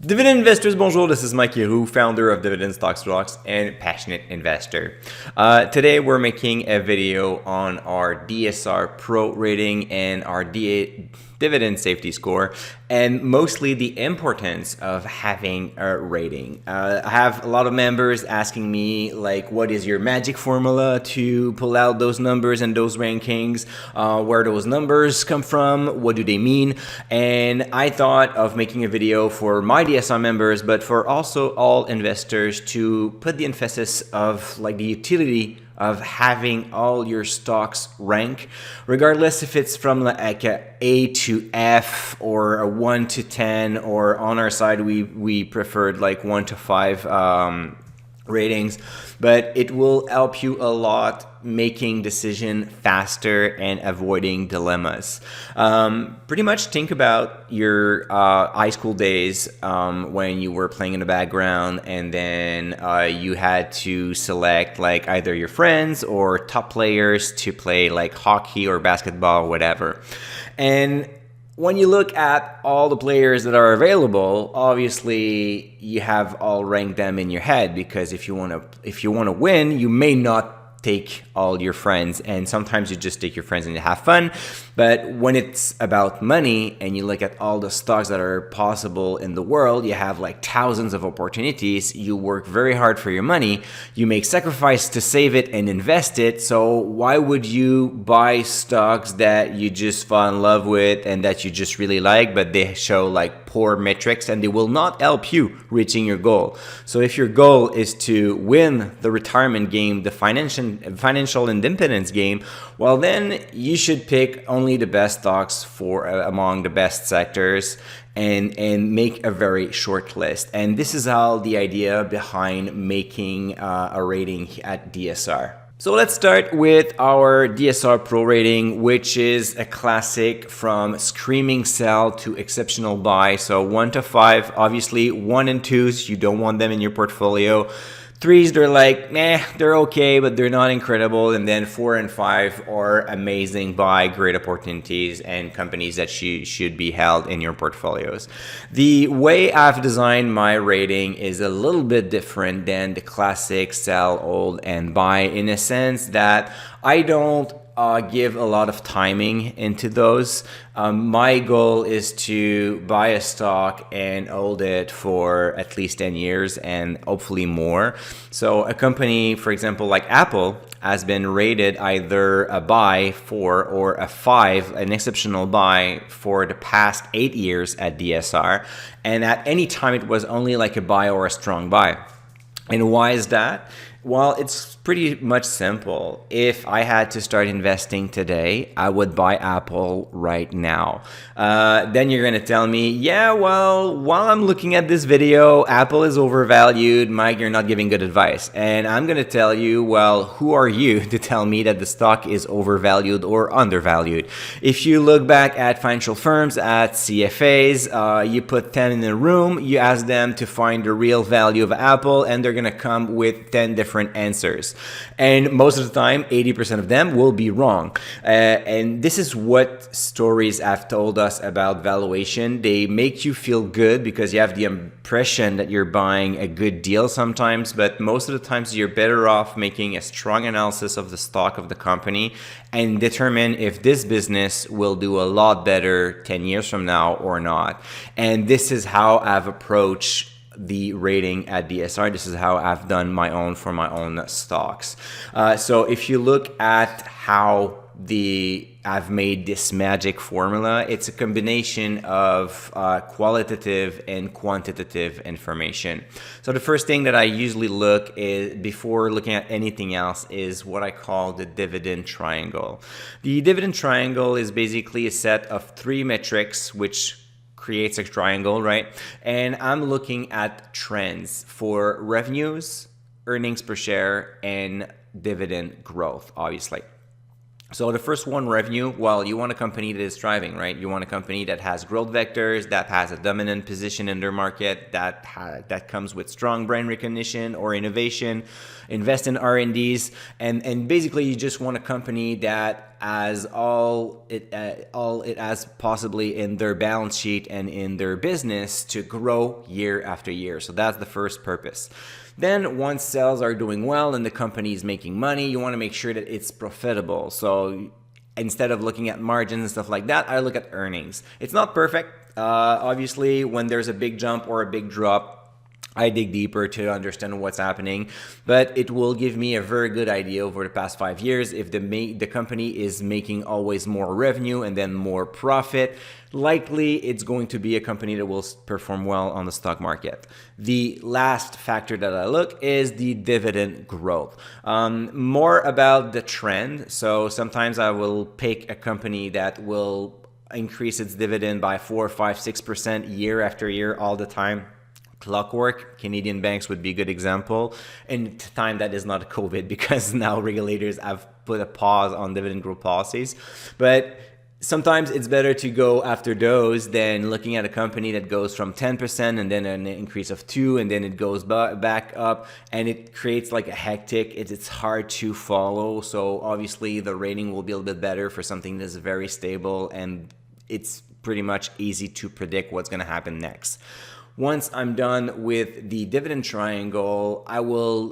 Dividend investors, bonjour, this is Mike Yeru, founder of Dividend Stocks and passionate investor. Today we're making a video on our DSR PRO rating and our Dividend Safety Score, and mostly the importance of having a rating. I have a lot of members asking me, like, what is your magic formula to pull out those numbers and those rankings? Where those numbers come from? What do they mean? And I thought of making a video for my DSR members, but for also all investors, to put the emphasis of like the utility of having all your stocks rank, regardless if it's from like A to F or a 1 to 10, or on our side we preferred like 1 to 5 ratings, but it will help you a lot making decision faster and avoiding dilemmas. Pretty much think about your high school days when you were playing in the background, and then you had to select like either your friends or top players to play like hockey or basketball or whatever. And when you look at all the players that are available, obviously you have all ranked them in your head, because if you want to win, you may not take all your friends, and sometimes you just take your friends and you have fun. But when it's about money and you look at all the stocks that are possible in the world, you have like thousands of opportunities. You work very hard for your money, you make sacrifice to save it and invest it. So why would you buy stocks that you just fall in love with and that you just really like, but they show like poor metrics and they will not help you reaching your goal? So if your goal is to win the retirement game, the financial independence game, well, then you should pick only the best stocks for among the best sectors, and make a very short list. And this is all the idea behind making a rating at DSR. So let's start with our DSR Pro rating, which is a classic from screaming sell to exceptional buy. So 1 to 5, obviously 1 and 2s, you don't want them in your portfolio. 3s, they're like, they're okay, but they're not incredible. And then 4 and 5 are amazing buy, great opportunities, and companies that should be held in your portfolios. The way I've designed my rating is a little bit different than the classic sell, hold, and buy, in a sense that I don't give a lot of timing into those. My goal is to buy a stock and hold it for at least 10 years and hopefully more. So a company, for example, like Apple, has been rated either a buy 4 or a 5, an exceptional buy, for the past 8 years at DSR. And at any time it was only like a buy or a strong buy. And why is that? Well, it's pretty much simple. If I had to start investing today, I would buy Apple right now. Then you're going to tell me, yeah, well, while I'm looking at this video, Apple is overvalued. Mike, you're not giving good advice. And I'm going to tell you, well, who are you to tell me that the stock is overvalued or undervalued? If you look back at financial firms, at CFAs, you put 10 in a room, you ask them to find the real value of Apple, and they're going to come with 10 different answers. And most of the time, 80% of them will be wrong. And this is what stories have told us about valuation. They make you feel good because you have the impression that you're buying a good deal sometimes, but most of the times you're better off making a strong analysis of the stock of the company and determine if this business will do a lot better 10 years from now or not. And this is how I've approached the rating at DSR. This is how I've done my own for my own stocks. So if you look at how I've made this magic formula, it's a combination of qualitative and quantitative information. So the first thing that I usually look is, before looking at anything else, is what I call the Dividend Triangle. The Dividend Triangle is basically a set of 3 metrics which creates a triangle, right? And I'm looking at trends for revenues, earnings per share, and dividend growth, obviously. So the first one, revenue. Well, you want a company that is thriving, right? You want a company that has growth vectors, that has a dominant position in their market, that comes with strong brand recognition or innovation, invest in R&Ds, and basically you just want a company that has all it has possibly in their balance sheet and in their business to grow year after year. So that's the first purpose. Then once sales are doing well and the company is making money, you want to make sure that it's profitable. So instead of looking at margins and stuff like that, I look at earnings. It's not perfect. Obviously, when there's a big jump or a big drop, I dig deeper to understand what's happening, but it will give me a very good idea over the past 5 years if the company is making always more revenue and then more profit. Likely it's going to be a company that will perform well on the stock market. The last factor that I look is the dividend growth. More about the trend. So sometimes I will pick a company that will increase its dividend by 4, 5, 6% year after year all the time. Clockwork. Canadian banks would be a good example. In time that is not COVID, because now regulators have put a pause on dividend growth policies. But sometimes it's better to go after those than looking at a company that goes from 10% and then an increase of 2 and then it goes back up, and it creates like a hectic. It's hard to follow. So obviously the rating will be a little bit better for something that's very stable and it's pretty much easy to predict what's going to happen next. Once I'm done with the dividend triangle,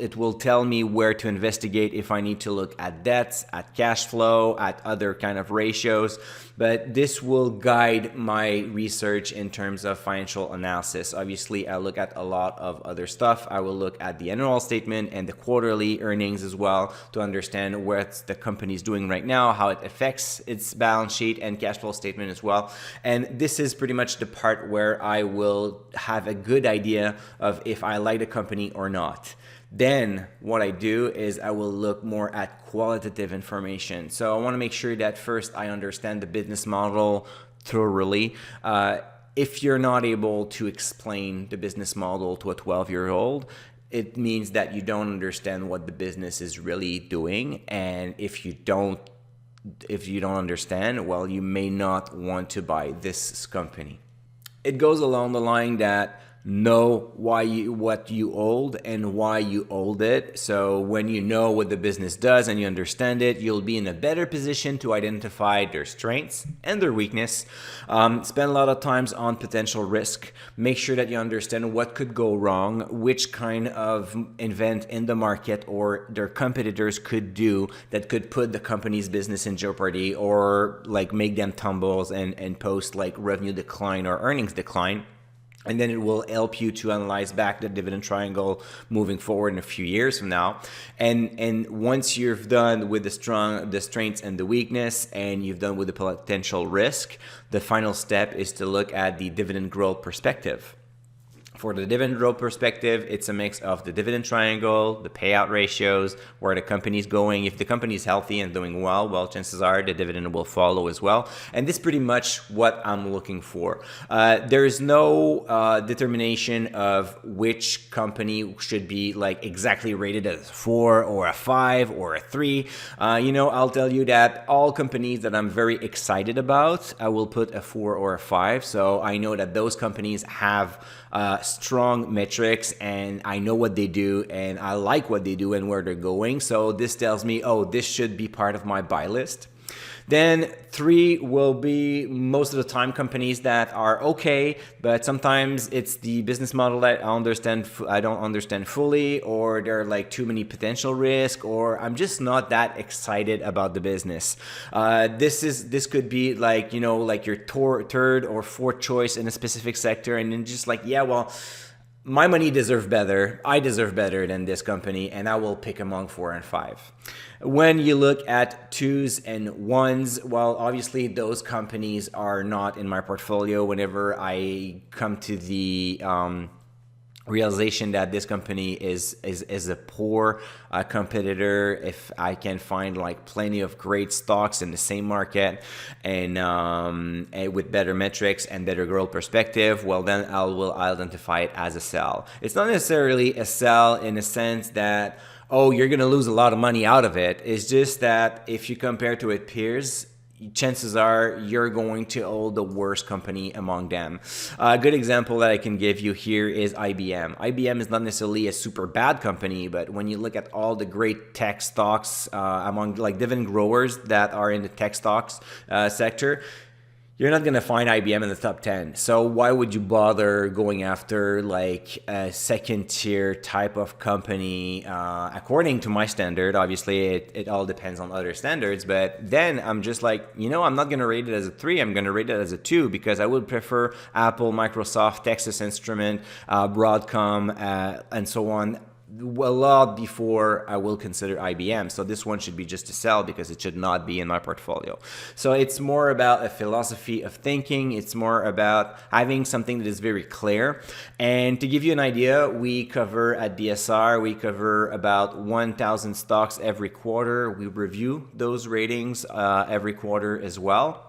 it will tell me where to investigate if I need to look at debts, at cash flow, at other kind of ratios. But this will guide my research in terms of financial analysis. Obviously, I look at a lot of other stuff. I will look at the annual statement and the quarterly earnings as well to understand what the company is doing right now, how it affects its balance sheet and cash flow statement as well. And this is pretty much the part where I will have a good idea of if I like the company or not. Then what I do is I will look more at qualitative information. So I want to make sure that first I understand the business model thoroughly. If you're not able to explain the business model to a 12-year-old, it means that you don't understand what the business is really doing. And if you don't understand, well, you may not want to buy this company. It goes along the line that know what you hold and why you hold it. So when you know what the business does and you understand it, you'll be in a better position to identify their strengths and their weakness. Spend a lot of times on potential risk. Make sure that you understand what could go wrong, which kind of event in the market or their competitors could do that could put the company's business in jeopardy or like make them tumbles and post like revenue decline or earnings decline. And then it will help you to analyze back the dividend triangle moving forward in a few years from now. And once you've done with the strengths and the weakness, and you've done with the potential risk, the final step is to look at the dividend growth perspective. For the dividend growth perspective, it's a mix of the dividend triangle, the payout ratios, where the company's going. If the company is healthy and doing well, chances are the dividend will follow as well. And this is pretty much what I'm looking for. There is no determination of which company should be like exactly rated as a 4 or a 5 or a 3. I'll tell you that all companies that I'm very excited about, I will put a 4 or a 5. So I know that those companies have strong metrics and I know what they do and I like what they do and where they're going. So this tells me, oh, this should be part of my buy list. Then 3 will be most of the time companies that are okay, but sometimes it's the business model that I don't understand fully, or there are like too many potential risks, or I'm just not that excited about the business. This could be like, like your third or fourth choice in a specific sector, and then just like, yeah, well, my money deserves better. I deserve better than this company, and I will pick among 4 and 5. When you look at 2s and 1s, well, obviously those companies are not in my portfolio. Whenever I come to the realization that this company is a poor competitor. If I can find like plenty of great stocks in the same market and with better metrics and better growth perspective, well, then I will identify it as a sell. It's not necessarily a sell in a sense that, oh, you're going to lose a lot of money out of it. It's just that if you compare to its peers, chances are you're going to own the worst company among them. A good example that I can give you here is IBM. IBM is not necessarily a super bad company, but when you look at all the great tech stocks among like dividend growers that are in the tech stocks sector, you're not going to find IBM in the top 10. So why would you bother going after like a second tier type of company? According to my standard, obviously it all depends on other standards, but then I'm just like, you know, I'm not going to rate it as a 3. I'm going to rate it as a 2 because I would prefer Apple, Microsoft, Texas Instrument, Broadcom, and so on, a lot before I will consider IBM. So this one should be just a sell because it should not be in my portfolio. So it's more about a philosophy of thinking. It's more about having something that is very clear. And to give you an idea, we cover at DSR, we cover about 1,000 stocks every quarter. We review those ratings every quarter as well.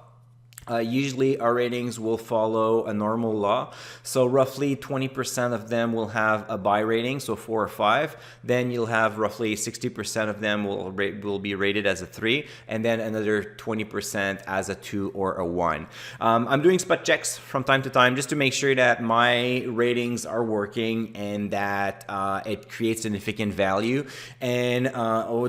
Usually our ratings will follow a normal law. So roughly 20% of them will have a buy rating, so 4 or 5. Then you'll have roughly 60% of them will be rated as a 3, and then another 20% as a 2 or a 1. I'm doing spot checks from time to time just to make sure that my ratings are working and that it creates significant value. And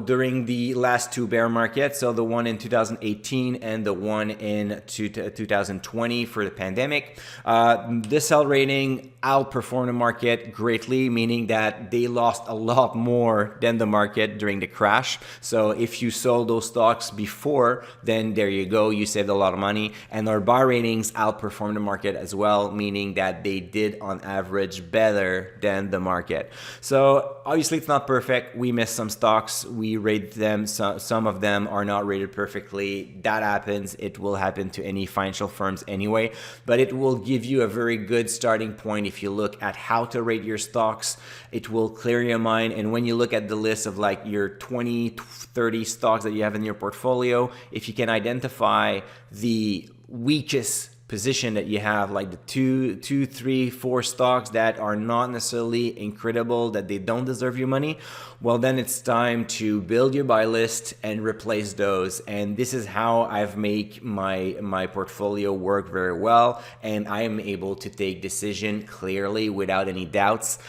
during the last 2 bear markets, so the one in 2018 and the one in 2020 for the pandemic, DSR rating outperformed the market greatly, meaning that they lost a lot more than the market during the crash. So if you sold those stocks before, then there you go, you saved a lot of money. And our buy ratings outperformed the market as well, meaning that they did on average better than the market. So obviously it's not perfect. We missed some stocks, we rated them, some of them are not rated perfectly. That happens. It will happen to any financial firms anyway, but it will give you a very good starting point. If you look at how to rate your stocks, it will clear your mind. And when you look at the list of like your 20, 30 stocks that you have in your portfolio, if you can identify the weakest position that you have, like the 2, 3, 4 stocks that are not necessarily incredible, that they don't deserve your money, well, then it's time to build your buy list and replace those. And this is how I've made my portfolio work very well, and I am able to take decision clearly without any doubts,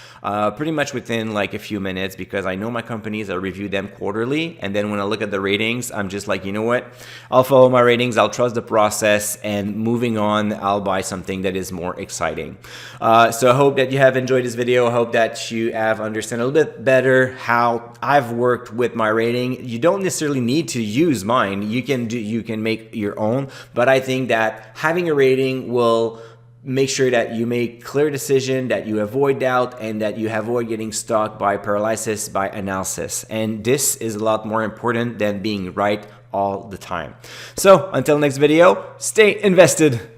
pretty much within like a few minutes, because I know my companies, I review them quarterly, and then when I look at the ratings, I'm just like, you know what, I'll follow my ratings, I'll trust the process, and moving on, I'll buy something that is more exciting. So I hope that you have enjoyed this video. I hope that you have understood a little bit better how I've worked with my rating. You don't necessarily need to use mine. You can make your own, but I think that having a rating will make sure that you make clear decision, that you avoid doubt, and that you avoid getting stuck by paralysis by analysis. And this is a lot more important than being right all the time. So until next video, stay invested.